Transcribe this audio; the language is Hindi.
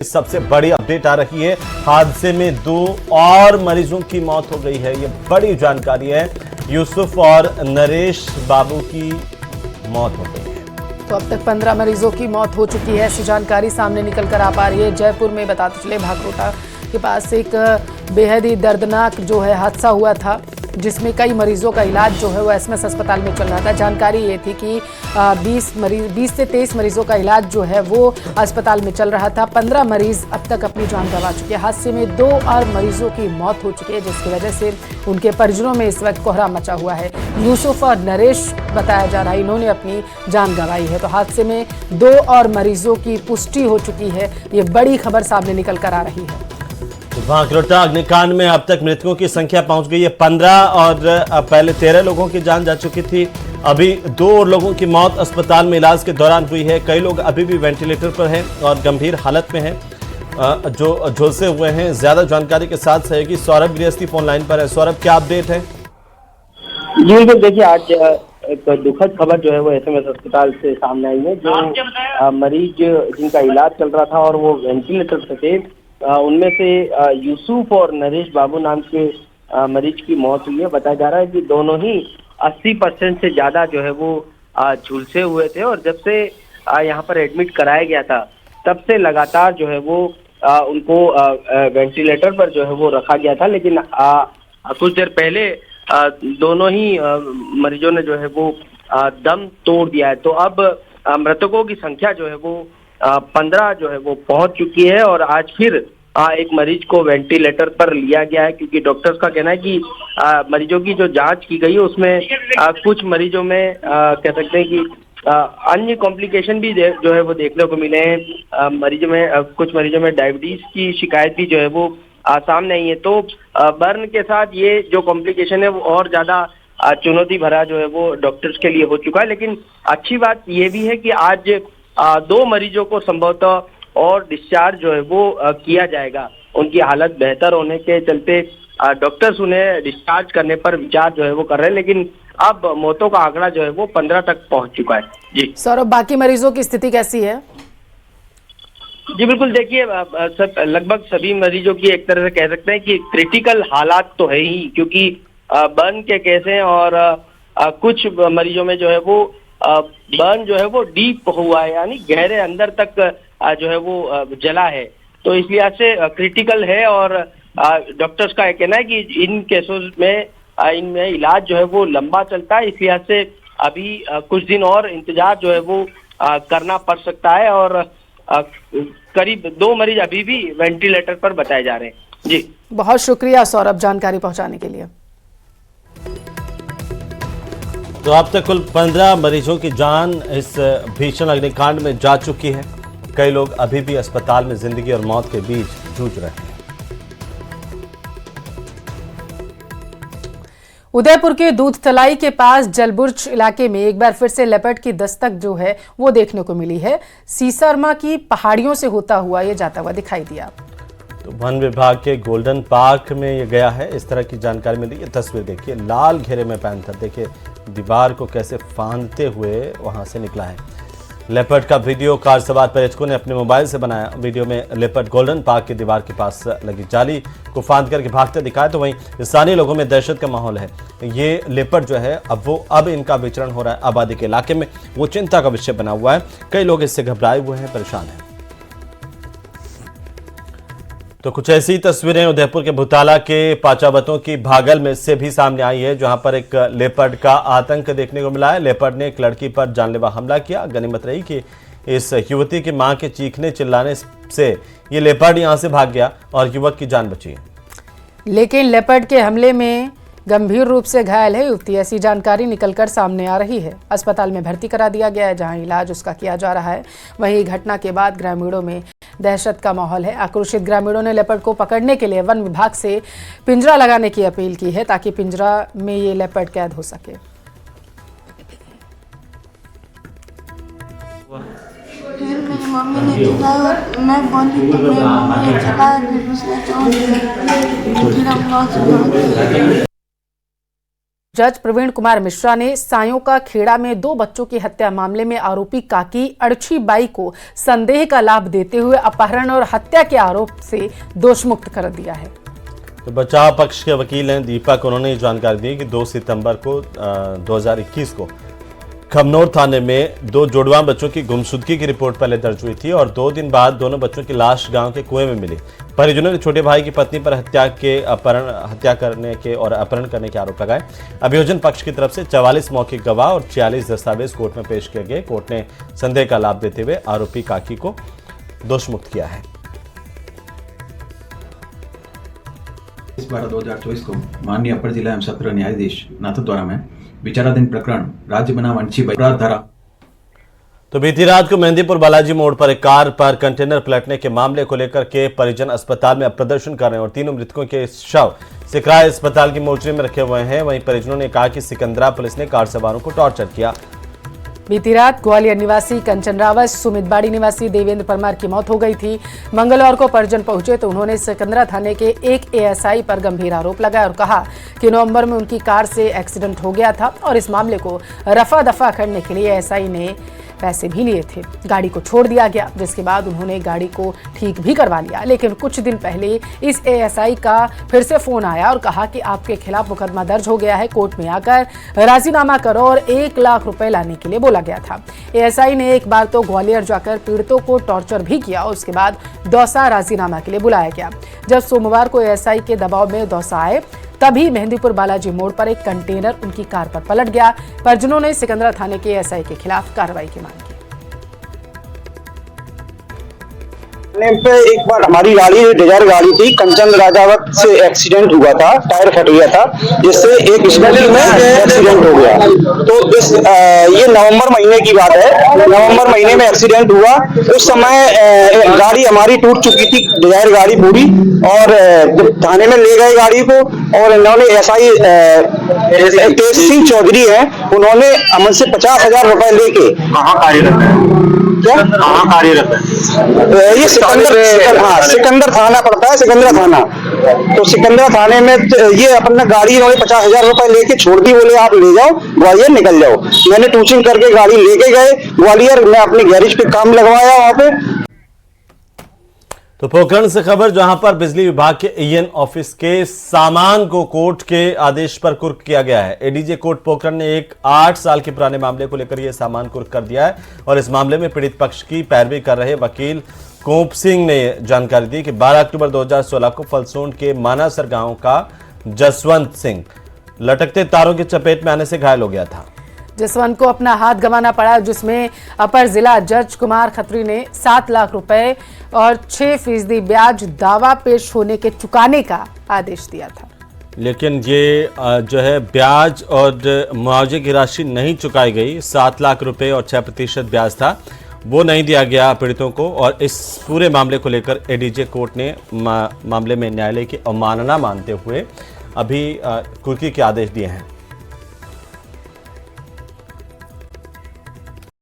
सबसे बड़ी अपडेट आ रही है। हादसे में 2 और मरीजों की मौत हो गई है। ये बड़ी जानकारी है। यूसुफ और नरेश बाबू की मौत हो गई है। तो अब तक 15 मरीजों की मौत हो चुकी है, ऐसी जानकारी सामने निकल कर आ पा रही है। जयपुर में बताते चले भागरोटा के पास एक बेहद ही दर्दनाक जो है हादसा हुआ था, जिसमें कई मरीजों का इलाज जो है वो एसएमएस अस्पताल में चल रहा था। जानकारी ये थी कि 20 से 23 मरीजों का इलाज जो है वो अस्पताल में चल रहा था। 15 मरीज अब तक अपनी जान गंवा चुके हैं। हादसे में 2 और मरीजों की मौत हो चुकी है, जिसकी वजह से उनके परिजनों में इस वक्त कोहराम मचा हुआ है। यूसुफ और नरेश बताया जा रहा है, इन्होंने अपनी जान गंवाई है। तो हादसे में 2 और मरीजों की पुष्टि हो चुकी है। ये बड़ी खबर सामने निकल कर आ रही है। भागरोटा अग्निकांड में अब तक मृतकों की संख्या पहुंच गई है 15 और पहले 13 लोगों की जान जा चुकी थी। अभी 2 और लोगों की मौत अस्पताल में इलाज के दौरान हुई है। कई लोग अभी भी वेंटिलेटर पर हैं और गंभीर हालत में हैं, जो झुलसे हुए हैं। ज्यादा जानकारी के साथ सहयोगी सौरभ गृहस्थी फोन लाइन पर है। सौरभ, क्या अपडेट है? जी देखिए, आज एक दुखद खबर जो है वो एसएमएस अस्पताल से सामने आई है। जो मरीज जिनका इलाज चल रहा था और वो वेंटिलेटर पे थे, उनमें से यूसुफ और नरेश बाबू नाम के मरीज की मौत हुई है। बताया जा रहा है कि दोनों ही 80% से ज्यादा जो है वो झुलसे हुए थे और जब से यहाँ पर एडमिट कराया गया था तब से लगातार जो है वो उनको वेंटिलेटर पर जो है वो रखा गया था। लेकिन कुछ देर पहले दोनों ही मरीजों ने जो है वो दम तोड़ दिया है। तो अब मृतकों की संख्या जो है वो 15 जो है वो पहुंच चुकी है और आज फिर एक मरीज को वेंटिलेटर पर लिया गया है, क्योंकि डॉक्टर्स का कहना है कि मरीजों की जो जांच की गई है उसमें कुछ मरीजों में कह सकते हैं कि अन्य कॉम्प्लिकेशन भी जो है वो देखने को मिले हैं। मरीजों में कुछ मरीजों में डायबिटीज की शिकायत भी जो है वो सामने आई है। तो बर्न के साथ ये जो कॉम्प्लिकेशन है वो और ज्यादा चुनौती भरा जो है वो डॉक्टर्स के लिए हो चुका है। लेकिन अच्छी बात ये भी है कि आज 2 मरीजों को संभवतः और डिस्चार्ज जो है वो किया जाएगा। उनकी हालत बेहतर होने के चलते डॉक्टर्स उन्हें डिस्चार्ज करने पर विचार जो है वो कर रहे हैं। लेकिन अब मौतों का आंकड़ा जो है वो 15 तक पहुंच चुका है। जी सौरभ, बाकी मरीजों की स्थिति कैसी है? जी बिल्कुल, देखिए लगभग सभी मरीजों की एक तरह से कह सकते हैं कि क्रिटिकल हालात तो है ही, क्योंकि बर्न के केस हैं और कुछ मरीजों में जो है वो बर्न जो है वो डीप हुआ है, यानी गहरे अंदर तक जो है वो जला है। तो इस लिहाज से क्रिटिकल है और डॉक्टर्स का कहना है कि इन केसों में इनमें इलाज जो है वो लंबा चलता है। इस लिहाज से अभी कुछ दिन और इंतजार जो है वो करना पड़ सकता है और करीब 2 मरीज अभी भी वेंटिलेटर पर बताए जा रहे हैं। जी बहुत शुक्रिया सौरभ, जानकारी पहुंचाने के लिए। तो अब तक कुल 15 मरीजों की जान इस भीषण अग्निकांड में जा चुकी है। कई लोग अभी भी अस्पताल में जिंदगी और मौत के बीच जूझ रहे हैं। उदयपुर के दूधतलाई के पास जलबुर्ज इलाके में एक बार फिर से लेपर्ड की दस्तक जो है वो देखने को मिली है। सीसरमा की पहाड़ियों से होता हुआ ये जाता हुआ दिखाई दिया। तो वन विभाग के गोल्डन पार्क में ये गया है, इस तरह की जानकारी मिली। ये तस्वीर देखिए, लाल घेरे में पैंथर देखिए दीवार को कैसे फांदते हुए वहां से निकला है। लेपर्ड का वीडियो कार सवार पर्यटकों ने अपने मोबाइल से बनाया। वीडियो में लेपर्ड गोल्डन पार्क की दीवार के पास लगी जाली को फांद करके भागते दिखाया। तो वहीं स्थानीय लोगों में दहशत का माहौल है। ये लेपर्ड जो है अब इनका विचरण हो रहा है आबादी के इलाके में, वो चिंता का विषय बना हुआ है। कई लोग इससे घबराए हुए हैं, परेशान हैं। तो कुछ ऐसी तस्वीरें उदयपुर के भुताला के पाचावतों की भागल में से भी सामने आई है, जहां पर एक लेपर्ड का आतंक देखने को मिला है। लेपर्ड ने एक लड़की पर जानलेवा हमला किया। गनीमत रही कि इस युवती की मां के चीखने चिल्लाने से ये लेपर्ड यहां से भाग गया और युवक की जान बची। लेकिन लेपर्ड के हमले में गंभीर रूप से घायल है युवती, ऐसी जानकारी निकलकर सामने आ रही है। अस्पताल में भर्ती करा दिया गया है, जहां इलाज उसका किया जा रहा है। वहीं घटना के बाद ग्रामीणों में दहशत का माहौल है। आक्रोशित ग्रामीणों ने लेपर्ड को पकड़ने के लिए वन विभाग से पिंजरा लगाने की अपील की है, ताकि पिंजरा में ये लेपर्ड कैद हो सके। फिर मेरी मम्मी ने चिल्लाया और मैं बोली तो मेरी मम्मी ने चिल्लाया, फिर उसने चोट दिया। जज प्रवीण कुमार मिश्रा ने सायों का खेड़ा में 2 बच्चों की हत्या मामले में आरोपी काकी अड़छी बाई को संदेह का लाभ देते हुए अपहरण और हत्या के आरोप से दोषमुक्त कर दिया है। तो बचाव पक्ष के वकील हैं दीपक, उन्होंने जानकारी दी कि 2 सितंबर को 2021 को खमनौर थाने में 2 जुड़वा बच्चों की गुमशुदगी की रिपोर्ट पहले दर्ज हुई थी और 2 दिन बाद दोनों बच्चों की लाश गांव के कुएं में मिली। परिजनों ने छोटे भाई की पत्नी पर हत्या करने के और अपहरण करने के आरोप लगाए। अभियोजन पक्ष की तरफ से 44 मौखिक गवाह और 46 दस्तावेज कोर्ट में पेश किए गए। कोर्ट ने संदेह का लाभ देते हुए आरोपी काकी को दोषमुक्त किया है। 12/2024 को माननीय अपर जिला एवं सत्र न्यायाधीश नाथद्वारा में विचाराधीन प्रकरण राज्य बनाम अंशी अपराध धारा। तो बीती रात को मेहंदीपुर बालाजी मोड़ पर एक कार पर कंटेनर पलटने के मामले को लेकर के परिजन अस्पताल में प्रदर्शन कर रहे हैं और तीनों मृतकों के शव सिकराय अस्पताल की मोर्चरी में रखे हुए हैं। वहीं परिजनों ने कहा कि सिकंदरा पुलिस ने कार सवारों को टॉर्चर किया। बीती रात ग्वालियर निवासी कंचन रावत, सुमितबाड़ी निवासी देवेंद्र परमार की मौत हो गई थी। मंगलवार को परिजन पहुंचे तो उन्होंने सिकंदरा थाने के एक एएसआई पर गंभीर आरोप लगाया और कहा कि नवंबर में उनकी कार से एक्सीडेंट हो गया था और इस मामले को रफा दफा करने के लिए एएसआई ने पैसे भी लिए थे। गाड़ी को छोड़ दिया गया, जिसके बाद उन्होंने गाड़ी को ठीक भी करवा लिया। लेकिन कुछ दिन पहले इस एएसआई का फिर से फोन आया और कहा कि आपके खिलाफ मुकदमा दर्ज हो गया है, कोर्ट में आकर राजीनामा करो और 1 लाख रुपए लाने के लिए बोला गया था। एएसआई ने एक बार तो ग्वालियर जाकर पीड़ितों को टॉर्चर भी किया और उसके बाद दौसा राजीनामा के लिए बुलाया गया। जब सोमवार को एएसआई के दबाव में दौसा आए तभी मेहंदीपुर बालाजी मोड़ पर एक कंटेनर उनकी कार पर पलट गया। परिजनों ने सिकंदरा थाने के एएसआई के खिलाफ कार्रवाई की मांग की। पे एक बार हमारी गाड़ी डिजायर गाड़ी थी, कंचन राजावत से एक्सीडेंट हुआ था, टायर फट गया था जिससे एक स्कूटी में एक्सीडेंट हो गया। तो इस ये नवंबर महीने की बात है। नवंबर महीने में एक्सीडेंट हुआ, उस समय गाड़ी हमारी टूट चुकी थी, डिजायर गाड़ी पूरी, और थाने में ले गए गाड़ी को और इन्होंने एसआई तेज सिंह चौधरी है, उन्होंने हमसे से 50,000 रुपए लेके। कहाँ कार्यरत है? क्या कहाँ कार्यरत है? ये सिकंदर थाना पड़ता है, सिकंदरा थाना। तो सिकंदरा थाने में ये अपना गाड़ी इन्होंने 50,000 रुपए लेके छोड़ दी, बोले आप ले जाओ ग्वालियर निकल जाओ। मैंने टूचिंग करके गाड़ी लेके गए ग्वालियर, मैं अपने गैरेज पे काम लगवाया वहां पे। तो पोखरण से खबर, जहां पर बिजली विभाग के ईएन ऑफिस के सामान को कोर्ट के आदेश पर कुर्क किया गया है। एडीजे कोर्ट पोखरण ने एक 8 साल के पुराने मामले को लेकर यह सामान कुर्क कर दिया है और इस मामले में पीड़ित पक्ष की पैरवी कर रहे वकील कोप सिंह ने जानकारी दी कि 12 अक्टूबर 2016 को फलसूंड के मानासर गांव का जसवंत सिंह लटकते तारों की चपेट में आने से घायल हो गया था। जसवंत को अपना हाथ गंवाना पड़ा, जिसमें अपर जिला जज कुमार खत्री ने 7 लाख रुपए और 6% ब्याज दावा पेश होने के चुकाने का आदेश दिया था। लेकिन ये जो है ब्याज और मुआवजे की राशि नहीं चुकाई गई। 7 लाख रुपए और 6% ब्याज था, वो नहीं दिया गया पीड़ितों को। और इस पूरे मामले को लेकर एडीजे कोर्ट ने मामले में न्यायालय की अवमानना मानते हुए अभी कुर्की के आदेश दिए हैं।